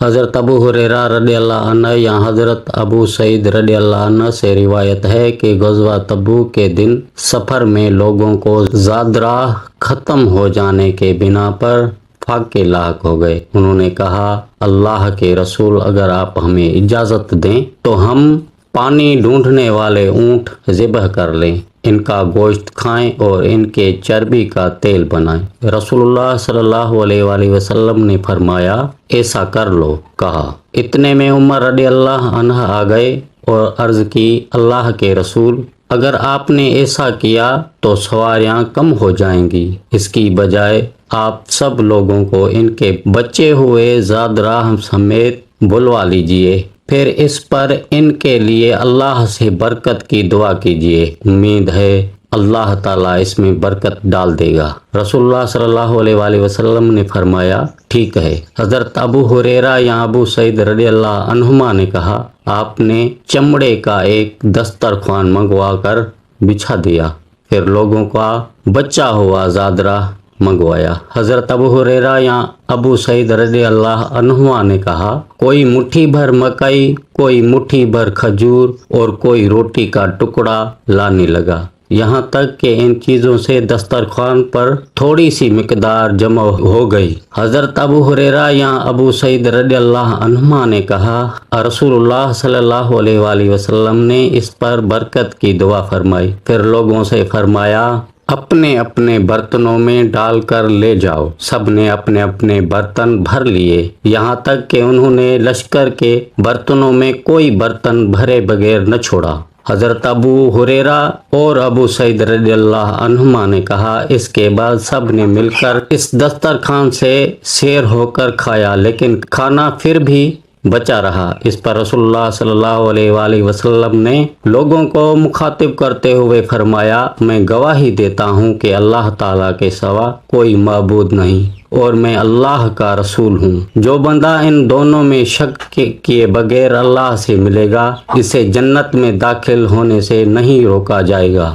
حضرت ابو ہریرہ رضی اللہ عنہ یا حضرت ابو سعید رضی اللہ عنہ سے روایت ہے کہ غزوہ تبوک کے دن سفر میں لوگوں کو زاد راہ ختم ہو جانے کے بنا پر فاقے لاحق ہو گئے۔ انہوں نے کہا، اللہ کے رسول، اگر آپ ہمیں اجازت دیں تو ہم پانی ڈھونڈنے والے اونٹ ذبح کر لیں، ان کا گوشت کھائیں اور ان کے چربی کا تیل بنائیں۔ رسول اللہ صلی اللہ علیہ وآلہ وسلم نے فرمایا، ایسا کر لو۔ کہا، اتنے میں عمر رضی اللہ عنہ آ گئے اور عرض کی، اللہ کے رسول، اگر آپ نے ایسا کیا تو سواریاں کم ہو جائیں گی، اس کی بجائے آپ سب لوگوں کو ان کے بچے ہوئے زاد راہ سمیت بلوا لیجئے، پھر اس پر ان کے لیے اللہ سے برکت کی دعا کیجئے، امید ہے اللہ تعالیٰ اس میں برکت ڈال دے گا۔ رسول اللہ صلی اللہ علیہ وآلہ وسلم نے فرمایا، ٹھیک ہے۔ حضرت ابو ہریرہ یا ابو سعید رضی اللہ عنہما نے کہا، آپ نے چمڑے کا ایک دسترخوان منگوا کر بچھا دیا، پھر لوگوں کا بچا ہوا زاد راہ منگوایا۔ حضرت ابو ہریرہ یا ابو سعید رضی اللہ عنہما نے کہا، کوئی مٹھی بھر مکئی، کوئی مٹھی بھر کھجور اور کوئی روٹی کا ٹکڑا لانے لگا، یہاں تک کہ ان چیزوں سے دسترخوان پر تھوڑی سی مقدار جمع ہو گئی۔ حضرت ابو ہریرہ یا ابو سعید رضی اللہ عنہما نے کہا، رسول اللہ صلی اللہ علیہ وآلہ وسلم نے اس پر برکت کی دعا فرمائی، پھر لوگوں سے فرمایا، اپنے اپنے برتنوں میں ڈال کر لے جاؤ۔ سب نے اپنے اپنے برتن بھر لیے، یہاں تک کہ انہوں نے لشکر کے برتنوں میں کوئی برتن بھرے بغیر نہ چھوڑا۔ حضرت ابو ہریرہ اور ابو سعید رضی اللہ عنہما نے کہا، اس کے بعد سب نے مل کر اس دسترخوان سے سیر ہو کر کھایا، لیکن کھانا پھر بھی بچا رہا۔ اس پر رسول اللہ صلی اللہ علیہ وآلہ وسلم نے لوگوں کو مخاطب کرتے ہوئے فرمایا، میں گواہی دیتا ہوں کہ اللہ تعالیٰ کے سوا کوئی معبود نہیں اور میں اللہ کا رسول ہوں۔ جو بندہ ان دونوں میں شک کیے بغیر اللہ سے ملے گا، اسے جنت میں داخل ہونے سے نہیں روکا جائے گا۔